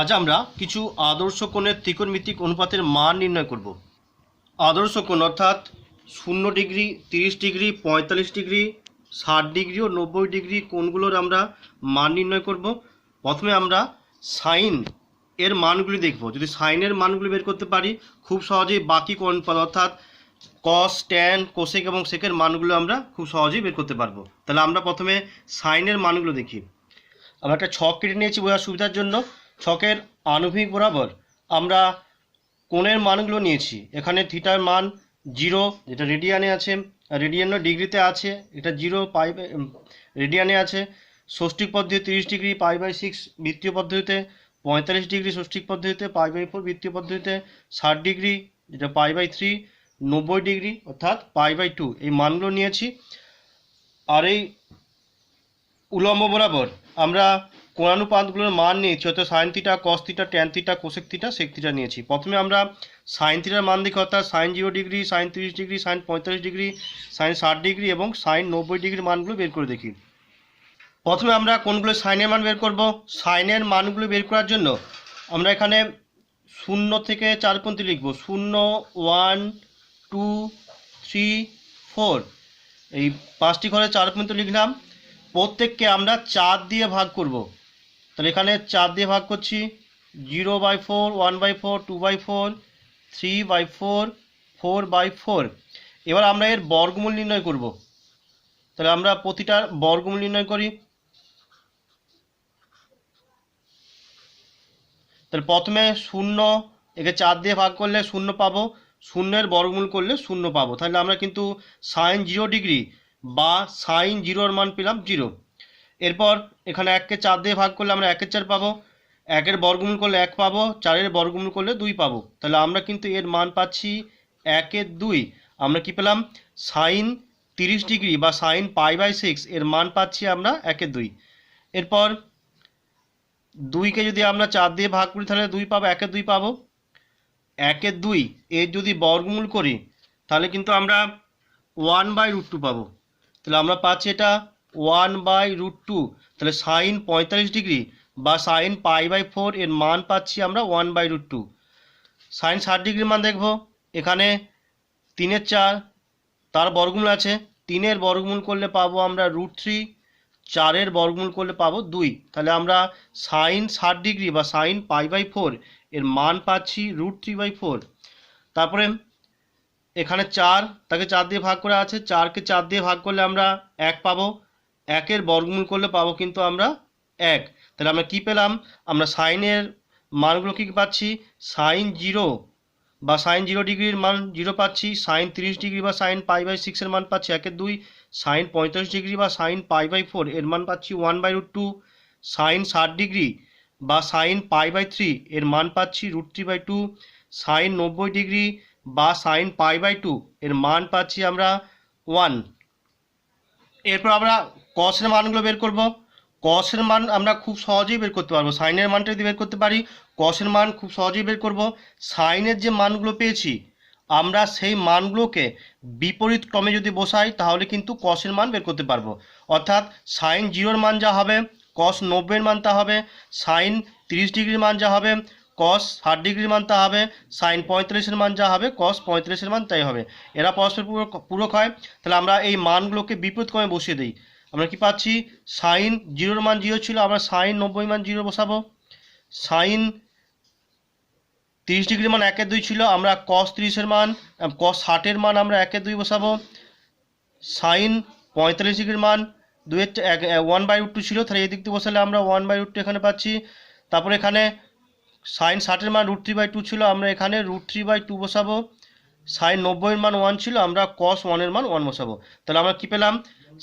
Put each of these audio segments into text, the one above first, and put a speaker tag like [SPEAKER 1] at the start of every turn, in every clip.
[SPEAKER 1] আজ আমরা কিছু আদর্শ কোণের ত্রিকোণমিতিক অনুপাতের মান নির্ণয় করব। আদর্শ কোণ অর্থাৎ 0 ডিগ্রি, 30 ডিগ্রি, 45 ডিগ্রি, 60 ডিগ্রি ও 90 ডিগ্রি কোণগুলোর আমরা মান নির্ণয় করব। প্রথমে আমরা সাইন এর মানগুলি দেখব। যদি সাইনের মানগুলি বের করতে পারি, খুব সহজেই বাকি কোণ অনুপাত অর্থাৎ কস, ট্যান, কোসেক এবং সেকের মানগুলো আমরা খুব সহজেই বের করতে পারবো। তাহলে আমরা প্রথমে সাইনের মানগুলো দেখি। আমরা একটা ছক কেটে নিয়েছি বোঝার সুবিধার জন্য। ছকের আনুভূমিক বরাবর আমরা কোণের মানগুলো নিয়েছি। এখানে থিটার মান 0, যেটা রেডিয়ানে আছে, রেডিয়ান ডিগ্রিতে আছে, এটা 0 পাই রেডিয়ানে আছে। ষষ্ঠিক পদ্ধতি 30 ডিগ্রি, π/6 বৃত্তীয় পদ্ধতিতে, 45 ডিগ্রি ষষ্ঠিক পদ্ধতিতে, π/4 বৃত্তীয় পদ্ধতিতে, 60 ডিগ্রি যেটা π/3, 90 ডিগ্রি অর্থাৎ π/2 এই মানগুলো নিয়েছি। আর এই উলম্ব বরাবর আমরা কোণানুপাতগুলোর মান নিয়েছি, অর্থাৎ sine theta, cos theta, tan theta, cosec theta, sec theta নিয়েছি। প্রথমে আমরা সাইন থিটার মান দেখি, অর্থাৎ sine 0 degree, sine 30 degree, sine 45 degree, sine 60 degree এবং সাইন 90 ডিগ্রির মানগুলো বের করে দেখি। প্রথমে আমরা কোনগুলো সাইনের মান বের করব। সাইনের মানগুলো বের করার জন্য আমরা এখানে 0 থেকে 4 পর্যন্ত লিখব। 0, 1, 2, 3, 4 এই 5টি ঘরে 4 পর্যন্ত লিখলাম। প্রত্যেককে আমরা 4 দিয়ে ভাগ করব। তাহলে এখানে 4 দিয়ে ভাগ করছি। 0/4, 1/4, 2/4, 3/4, 4/4। এবার আমরা এর বর্গমূল নির্ণয় করব। তাহলে আমরা প্রতিটার বর্গমূল নির্ণয় করি। তাহলে প্রথমে 0, একে 4 দিয়ে ভাগ করলে 0 পাবো, 0-এর বর্গমূল করলে 0 পাবো। তাহলে আমরা কিন্তু সাইন 0 ডিগ্রি বা সাইন 0-এর মান পেলাম 0। এরপর এখানে 1কে 4 দিয়ে ভাগ করলে আমরা 1/4 পাবো, 1-এর বর্গমূল করলে 1 পাবো, 4-এর বর্গমূল করলে 2 পাবো। তাহলে আমরা কিন্তু এর মান পাচ্ছি 1/2। আমরা কি পেলাম? সাইন 30 ডিগ্রি বা সাইন π/6 এর মান পাচ্ছি আমরা 1/2। এরপর 2কে যদি আমরা 4 দিয়ে ভাগ করি তাহলে 2 পাবো, 1/2 পাবো। 1/2 এর যদি বর্গমূল করি তাহলে কিন্তু আমরা 1/√2 পাবো। তাহলে আমরা পাচ্ছি এটা 1/√2। তাহলে সাইন 45 ডিগ্রি বা সাইন π/4 এর মান পাচ্ছি আমরা 1/√2। সাইন 60 ডিগ্রির মান দেখব। এখানে 3/4 তার বর্গমূল আছে, 3-এর বর্গমূল করলে পাবো আমরা √3, 4-এর বর্গমূল করলে পাবো 2। তাহলে আমরা সাইন 60 ডিগ্রি বা সাইন π/4 এর মান পাচ্ছি √3/4। তারপরে এখানে 4, তাকে 4 দিয়ে ভাগ করে আছে, 4কে 4 দিয়ে ভাগ করলে আমরা 1 পাবো, 1-এর বর্গমূল করলে পাবো কিন্তু আমরা 1। তাহলে আমরা কি পেলাম? আমরা সাইনের মানগুলো কি পাচ্ছি? সাইন 0 বা সাইন 0 ডিগ্রির মান 0 পাচ্ছি, সাইন 30 ডিগ্রি বা সাইন π/6 এর মান পাচ্ছি 1/2, সাইন 45 ডিগ্রি বা সাইন π/4 এর মান পাচ্ছি 1/√2, সাইন 60 ডিগ্রি বা সাইন π/3 এর মান পাচ্ছি √3/2, সাইন 90 ডিগ্রি বা সাইন π/2 এর মান পাচ্ছি আমরা 1। এরপর আমরা কসের মানগুলো বের করব। কসের মান আমরা খুব সহজেই বের করতে পারবো। সাইনের মানটা যদি বের করতে পারি, কসের মান খুব সহজেই বের করব। সাইনের যে মানগুলো পেয়েছি আমরা সেই মানগুলোকে বিপরীত ক্রমে যদি বসাই তাহলে কিন্তু কসের মান বের করতে পারবো। অর্থাৎ সাইন 0-এর মান যা হবে কস 90-এর মান তা হবে, সাইন 30 ডিগ্রির মান যা হবে কস 60 ডিগ্রির মান তা হবে, সাইন 45-এর মান যা হবে কস 45-এর মান তাই হবে। এরা পরস্পর পূরক হয়। তাহলে আমরা এই মানগুলোকে বিপরীত ক্রমে বসিয়ে দিই। আমরা কি পাচ্ছি? সাইন 0-এর মান 0 ছিল, আমরা সাইন 90 মান 0 বসাবো। সাইন 30 ডিগ্রির মান 1/2 ছিল, আমরা কস 30-এর মান কস 60-এর মান আমরা 1/2 বসাবো। সাইন 45 ডিগ্রির মান 1/√2 ছিল, তাহলে এই দিক দিয়ে বসালে আমরা 1/√2 এখানে পাচ্ছি। তারপর এখানে সাইন 60-এর মান √3/2 ছিল, আমরা এখানে √3/2 বসাবো। সাইন 90-এর মান 1 ছিল, আমরা কস 1-এর মান 1 বসাবো। তাহলে আমরা কি পেলাম?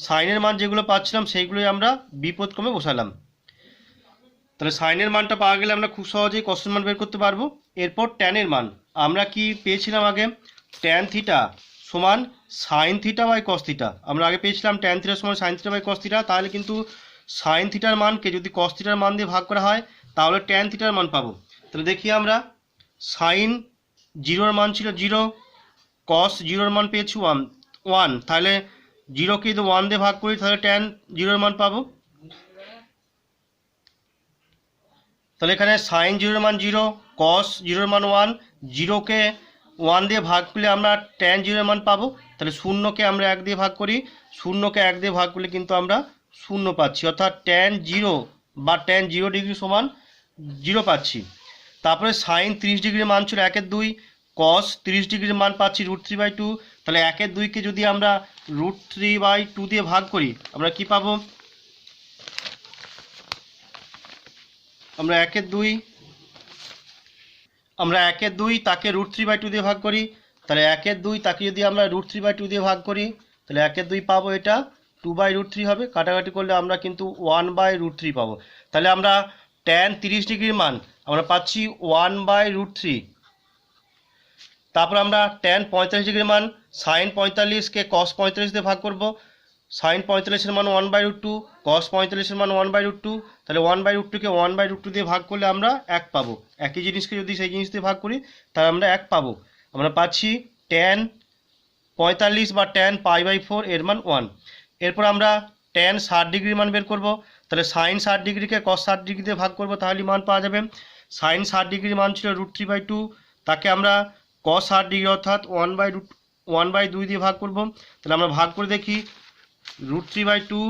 [SPEAKER 1] সাইনের মান যেগুলো পাচ্ছিলাম সেইগুলোই আমরা বিপরীত ক্রমে বসালাম। তাহলে সাইনের মানটা পাওয়া গেলে আমরা খুব সহজেই কসের মান বের করতে পারবো। এরপর ট্যানের মান আমরা কি পেয়েছিলাম আগে? ট্যান থিটা সমান sine theta by cos theta. আমরা আগে পেয়েছিলাম ট্যান থিটা সমান sine theta by cos theta. তাহলে কিন্তু সাইন থিটার মানকে যদি কস থিটার মান দিয়ে ভাগ করা হয় তাহলে ট্যান থিটার মান পাবো। তাহলে দেখি আমরা সাইন 0-এর মান ছিল 0, কস 0-এর মান পেয়েছি 1। তাহলে 0কে যদি 1 দিয়ে ভাগ করি তাহলে ট্যান 0-এর মান পাবো। তাহলে এখানে সাইন জিরোর মান 0, কস জিরোর মান 1, জিরোকে 1 দিয়ে ভাগ করলে আমরা ট্যান জিরোর মান পাবো। তাহলে শূন্যকে আমরা 1 দিয়ে ভাগ করি, শূন্যকে 1 দিয়ে ভাগ করলে কিন্তু আমরা শূন্য পাচ্ছি, অর্থাৎ ট্যান জিরো বা ট্যান 0 ডিগ্রি সমান 0 পাচ্ছি। তারপরে সাইন 30 ডিগ্রির মান ছিল 1/2, কস 30 ডিগ্রির মান পাচ্ছি √3/2। তাহলে 1/2কে যদি আমরা √3/2 দিয়ে ভাগ করি আমরা কি পাবো? আমরা 1/2 তাকে √3/2 দিয়ে ভাগ করি, তাহলে 1/2 তাকে যদি আমরা √3/2 দিয়ে ভাগ করি তাহলে 1/2 পাবো, এটা 2/√3 হবে, কাটাকাটি করলে আমরা কিন্তু 1/√3 পাবো। তাহলে আমরা ট্যান 30 ডিগ্রির মান আমরা পাচ্ছি 1/√3। তারপর আমরা ট্যান 45 ডিগ্রির মান সাইন 45কে কস 45 দিয়ে ভাগ করব, সাইন 45-এর মান 1/√2, কস 45-এর মান 1/√2। তাহলে 1/√2কে 1/√2 দিয়ে ভাগ করলে আমরা 1 পাবো। একই জিনিসকে যদি সেই জিনিস দিয়ে ভাগ করি তাহলে আমরা 1 পাবো। আমরা পাচ্ছি ট্যান 45 বা ট্যান π/4 এর মান 1। এরপর আমরা ট্যান 60 ডিগ্রির মান বের করব, তাহলে সাইন 60 ডিগ্রিকে কস 60 ডিগ্রি দিয়ে ভাগ করব, তাহলে মান পাওয়া যাবে। সাইন 60 ডিগ্রির মান ছিল √3/2, তাকে আমরা কস 60 ডিগ্রি অর্থাৎ 1/2 দিয়ে ভাগ করব। তাহলে আমরা ভাগ করে দেখি, √3/2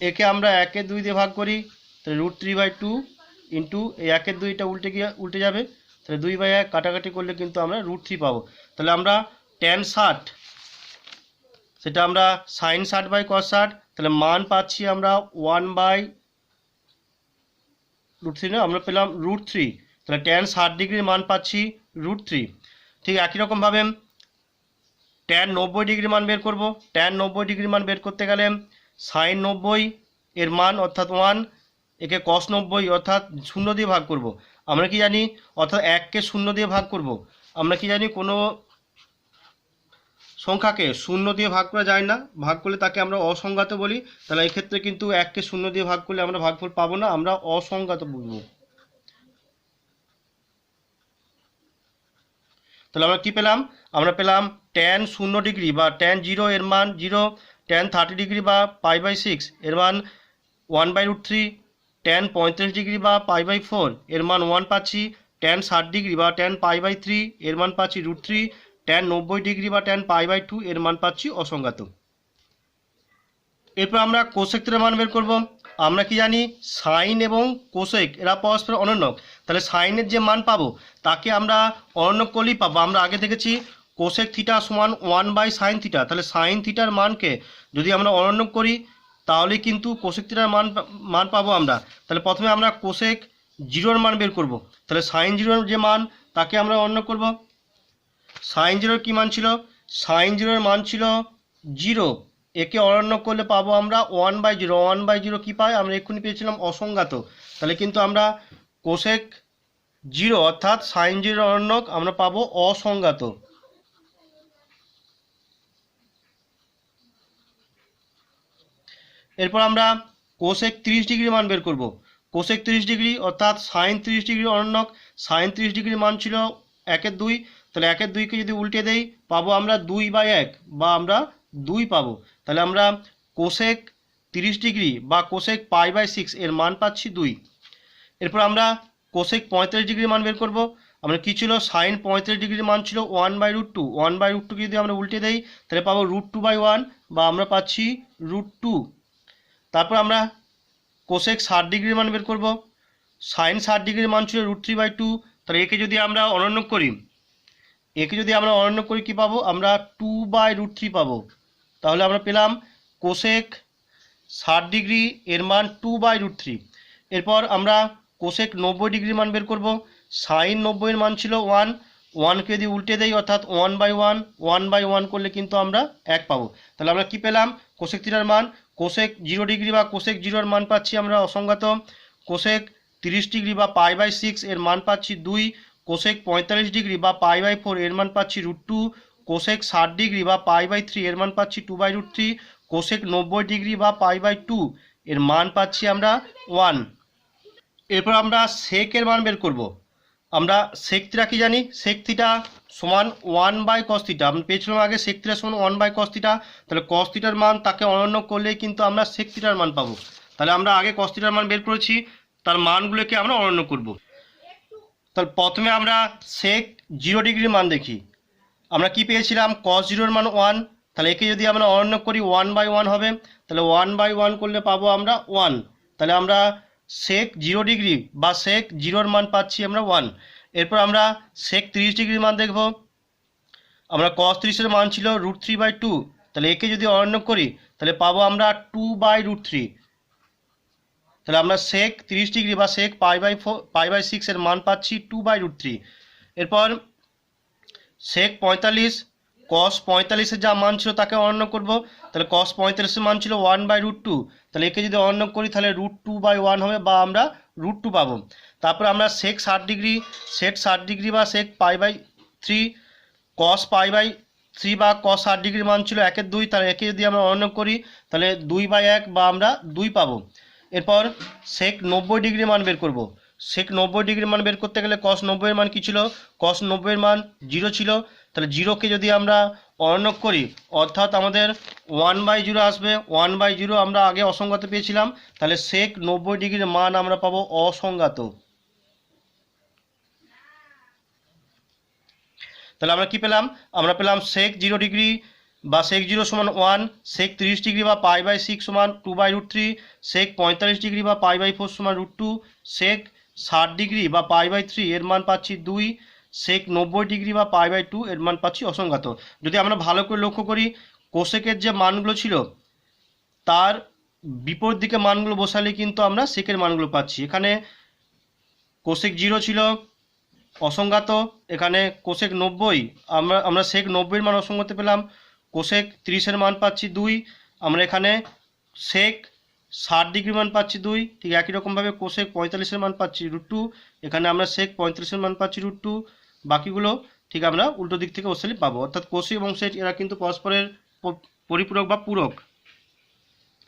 [SPEAKER 1] একে আমরা 1/2 দিয়ে ভাগ করি, তাহলে √3/2 ইন্টু এই 1/2টা উল্টে যাবে, তাহলে 2/1 কাটাকাটি করলে কিন্তু আমরা √3 পাবো। তাহলে আমরা ট্যান 60 সেটা আমরা সাইন 60/cos 60, তাহলে মান পাচ্ছি আমরা 1/√3 না, আমরা পেলাম √3। তাহলে ট্যান 60 ডিগ্রির মান পাচ্ছি √3। ঠিক একই রকমভাবে ট্যান 90 ডিগ্রির মান বের করব। ট্যান 90 ডিগ্রির মান বের করতে গেলে সাইন 90 এর মান অর্থাৎ 1, একে কস 90 অর্থাৎ 0 দিয়ে ভাগ করব। আমরা কি জানি, অর্থাৎ 1কে 0 দিয়ে ভাগ করব। আমরা কি জানি, কোনো সংখ্যাকে 0 দিয়ে ভাগ করা যায় না, ভাগ করলে তাকে আমরা অসংজ্ঞাত বলি। তাহলে এই ক্ষেত্রে কিন্তু 1কে 0 দিয়ে ভাগ করলে আমরা ভাগফল পাবো না, আমরা অসংজ্ঞাত বলবো। তাহলে আমরা কি পেলাম? আমরা পেলাম ট্যান 0 ডিগ্রি বা ট্যান 0 এর মান 0, ট্যান 30 ডিগ্রি বা π/6 এর মান 1/√3, ট্যান 35 ডিগ্রি বা π/4 এর মান 1 পাচ্ছি, ট্যান 60 ডিগ্রি বা ট্যান π/3 এর মান পাচ্ছি √3, ট্যান 90 ডিগ্রি বা ট্যান π/2 এর মান পাচ্ছি অসংজ্ঞাত। এরপর আমরা কোসেক থিটার মান বের করব। আমরা কি জানি, সাইন এবং কোসেক এরা পরস্পর অনন্যক। তাহলে সাইনের যে মান পাবো তাকে আমরা অনন্যক করলেই পাবো। আমরা আগে দেখেছি কোসেক থিটা সমান 1/sin থিটা। তাহলে সাইন থিটার মানকে যদি আমরা অনন্যক করি তাহলে কিন্তু কোসেক থিটার মান পাবো আমরা। তাহলে প্রথমে আমরা কোসেক 0-র মান বের করব। তাহলে সাইন 0-র যে মান তাকে আমরা অনন্যক করব। সাইন 0-র কী মান ছিল? সাইন 0-র মান ছিল 0, একে অনন্য করলে পাবো আমরা 1/0। 1/0 কী পাই? আমরা এক্ষুনি পেয়েছিলাম অসংজ্ঞাত। তাহলে কিন্তু আমরা কোসেক 0 অর্থাৎ সাইন 0-র অনন্যক আমরা পাবো অসংজ্ঞাত। এরপর আমরা কোসেক 30 ডিগ্রির মান বের করব। কোসেক 30 ডিগ্রি অর্থাৎ সাইন 30 ডিগ্রির অনন্যক। সাইন 30 ডিগ্রির মান ছিল 1/2, তাহলে 1/2কে যদি উল্টে দেই পাবো আমরা 2/1 বা আমরা 2 পাবো। তাহলে আমরা কোসেক 30 ডিগ্রি বা কোসেক π/6 এর মান পাচ্ছি 2। এরপর আমরা কোসেক 45 ডিগ্রির মান বের করব। আমরা কি ছিল, সাইন 35 ডিগ্রির মান ছিল 1/√2। 1/√2কে যদি আমরা উল্টে দেই তাহলে পাবো √2/1 বা আমরা পাচ্ছি √2। তারপর আমরা কোসেক 60 ডিগ্রির মান বের করব। সাইন 60 ডিগ্রির মান ছিল √3/2। তাহলে একে যদি আমরা অনন্য করি কি পাবো? আমরা 2/√3 পাবো। তাহলে আমরা পেলাম কোসেক 60 ডিগ্রি এর মান 2/√3। এরপর আমরা কোসেক 90 ডিগ্রির মান বের করব। সাইন 90 এর মান ছিল 1, 1কে যদি উল্টে দেই অর্থাৎ 1/1, 1/1 করলে কিন্তু আমরা 1 পাবো। তাহলে আমরা কি পেলাম? কোসেক থিটার মান কোসেক 0 ডিগ্রি বা কোসেক 0-র মান পাচ্ছি আমরা অসংজ্ঞাত। কোসেক 30 ডিগ্রি বা π/6 এর মান পাচ্ছি 2, কোসেক 45 ডিগ্রি বা π/4 এর মান পাচ্ছি √2, কোসেক 60 ডিগ্রি বা π/3 এর মান পাচ্ছি 2/√3, কোসেক 90 ডিগ্রি বা π/2 এর মান পাচ্ছি আমরা 1। এরপর আমরা সেকের মান বের করব। আমরা সেক থিটা কি জানি? সেক থিটা সমান 1/cos থিটা। আমরা পেয়েছিলাম আগে সেক থিটা সমান 1/cos থিটা। তাহলে cos থিটার মান তাকে অনন্য করলেই কিন্তু আমরা সেক থিটার মান পাবো। তাহলে আমরা আগে cos থিটার মান বের করেছি, তার মানগুলোকে আমরা অনন্য করব। তাহলে প্রথমে আমরা sec 0 ডিগ্রির মান দেখি। আমরা কি পেয়েছিলাম, cos 0 এর মান 1, তাহলে একে যদি আমরা অনন্য করি 1/1 হবে, তাহলে 1/1 করলে পাবো আমরা 1। তাহলে আমরা sec 0 ডিগ্রি বা sec 0 এর মান পাচ্ছি আমরা 1। এরপর আমরা sec 30 ডিগ্রির মান দেখব। আমরা cos 30 এর মান ছিল √3/2, তাহলে একে যদি অনন্য করি তাহলে পাবো আমরা 2/√3। তাহলে আমরা sec 30 ডিগ্রি বা sec π/6 এর মান পাচ্ছি 2/√3। এরপর sec 45, cos 45 এর যা মান ছিল তাকে অনন্য করব, তাহলে cos 45 এর মান ছিল 1/√2, তাহলে একে যদি অনন্য করি তাহলে √2/1 হবে বা আমরা √2 পাবো। তারপর আমরা sec 60 ডিগ্রি বা sec π/3, cos π/3 বা cos 60 ডিগ্রির মান ছিল 1/2, তাহলে একে যদি আমরা অনন্য করি তাহলে 2/1 বা আমরা 2 পাবো। এরপর sec 90 ডিগ্রির মান বের করব। sec 90 ডিগ্রির মান বের করতে গেলে cos 90 এর মান কি ছিল, cos 90 এর মান 0 ছিল, তাহলে 0কে যদি আমরা অনন্য করি অর্থাৎ আমাদের 1/0 আসবে। 1/0 আমরা আগে অসংজ্ঞাত পেয়েছিলাম, তাহলে sec 90 ডিগ্রির মান আমরা পাবো অসংজ্ঞাত। তাহলে আমরা কি পেলাম, আমরা পেলাম sec 0 ডিগ্রি বা sec 0 সমান 1, sec 30 ডিগ্রি বা π/6 সমান 2/√3, sec 45 ডিগ্রি বা π/4 সমান √2, sec 60 ডিগ্রি বা π/3 এর মান পাচ্ছি 2, sec 90 ডিগ্রি বা π/2 এর মান পাচ্ছি অসংজ্ঞাত। যদি আমরা ভালো করে লক্ষ্য করি কোসেকের যে মানগুলো ছিল তার বিপরীত দিকে মানগুলো বসালে কিন্তু আমরা সেকের মানগুলো পাচ্ছি। এখানে কোসেক 0 ছিল অসংজ্ঞাত, এখানে কোসেক 90 আমরা sec 90 এর মান অসংজ্ঞাত পেলাম, কোসেক 30 এর মান পাচ্ছি 2, আমরা এখানে sec 60 ডিগ্রি মান পাচ্ছি 2। ঠিক একই রকমভাবে কোসেক 45 এর মান পাচ্ছি √2, এখানে আমরা sec 35 এর মান পাচ্ছি √2, বাকিগুলো ঠিক আমরা উল্টো দিক থেকে বসালে পাবো। অর্থাৎ কোসি এবং সেক এরা কিন্তু পরস্পরের পরিপূরক বা পূরক।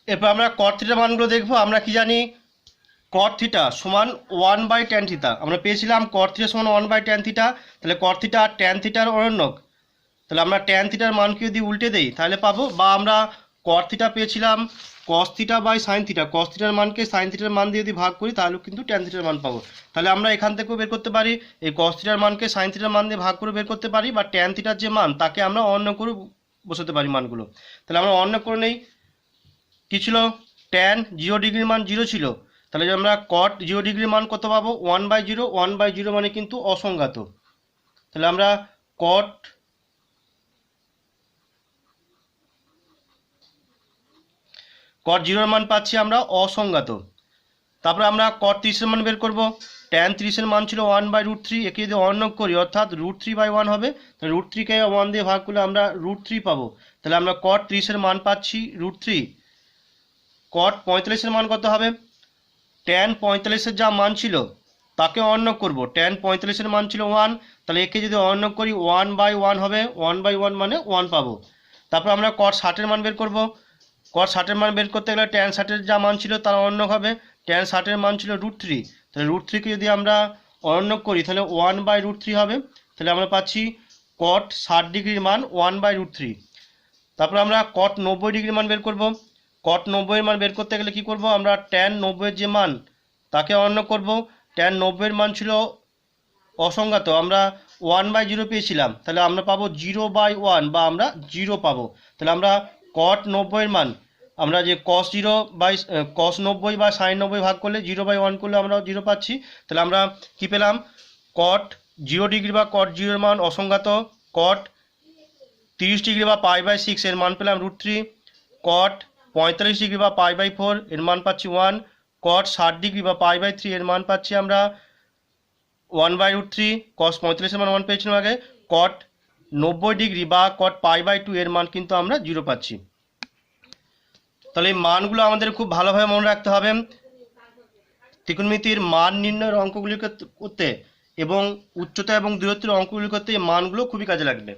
[SPEAKER 1] এরপর আমরা cot থিটার মানগুলো দেখব। আমরা কি জানি, cot থিটা সমান 1/tan থিটা। আমরা পেয়েছিলাম cot থিটা সমান 1/tan থিটা, তাহলে cot থিটা tan থিটার অনন্যক। তাহলে আমরা tan থিটার মানকে যদি উল্টে দেই তাহলে পাবো, বা আমরা cot থিটা পেয়েছিলাম cos theta by sin theta, cos থিটার মানকে sin থিটার মান দিয়ে যদি ভাগ করি তাহলে কিন্তু tan থিটার মান পাবো। তাহলে আমরা এখান থেকেও বের করতে পারি, এই cos থিটার মানকে sin থিটার মান দিয়ে ভাগ করে বের করতে পারি, বা tan থিটার যে মান তাকে আমরা অন্য করে বসাতে পারি মানগুলো। তাহলে আমরা অন্য করে নেই, কি ছিল, tan 0 ডিগ্রির মান 0 ছিল, তাহলে আমরা cot 0 ডিগ্রির মান কত পাবো, 1/0। 1/0 মানে কিন্তু অসংজ্ঞাত। তাহলে আমরা cot 0 এর মান পাচ্ছি আমরা অসংজ্ঞাত। তারপরে আমরা cot 30 এর মান বের করব। tan 30 এর মান ছিল 1/√3, একে যদি অন্য করি অর্থাৎ √3/1 হবে, তাহলে √3 কে 1 দিয়ে ভাগ করলে আমরা √3 পাবো। তাহলে আমরা cot 30 এর মান পাচ্ছি √3। cot 45 এর মান কত হবে, tan 45 এর যা মান ছিল তাকে অন্য করব। tan 45 এর মান ছিল 1, তাহলে একে যদি অন্য করি 1/1 হবে, 1/1 মানে 1 পাবো। তারপর আমরা cot 60 এর মান বের করব। cot 60 এর মান বের করতে গেলে tan 60 এর যা মান ছিল তার অন্য হবে, tan 60 এর মান ছিল √3, তাহলে √3 কে যদি আমরা অন্য করি তাহলে 1/√3 হবে। তাহলে আমরা পাচ্ছি cot 60 ডিগ্রির মান 1/√3। তারপর আমরা cot 90 ডিগ্রির মান বের করব। cot 90 এর মান বের করতে গেলে কি করব, আমরা tan 90 এর যে মান তাকে অন্য করব। tan 90 এর মান ছিল অসংজ্ঞাত, আমরা 1/0 পেয়েছিলাম, তাহলে আমরা পাবো 0/1 বা আমরা 0 পাবো। তাহলে আমরা cot 90 এর মান আমরা যে cos 90 বা sin 90 ভাগ করলে 0/1 করলে আমরা 0 পাচ্ছি। তাহলে আমরা কি পেলাম, cot 0 ডিগ্রি বা cot 0 এর মান অসংজ্ঞাত, cot 30 ডিগ্রি বা π/6 এর মান পেলাম √3, cot 45 ডিগ্রি বা π/4 এর মান পাচ্ছি 1, cot 60 ডিগ্রি বা π/3 এর মান পাচ্ছি আমরা 1/√3, cos 45 এর মান 1 পেয়েছিলাম আগে, cot 90 ডিগ্রি বা cot π/2 এর মান কিন্তু আমরা 0 পাচ্ছি। তাহলে এই মানগুলো আমাদের খুব ভালোভাবে মনে রাখতে হবে। ত্রিকোণমিতির মান নির্ণয়ের অঙ্কগুলি করতে এবং উচ্চতা এবং দূরত্বের অঙ্কগুলি করতে এই মানগুলো খুবই কাজে লাগবে।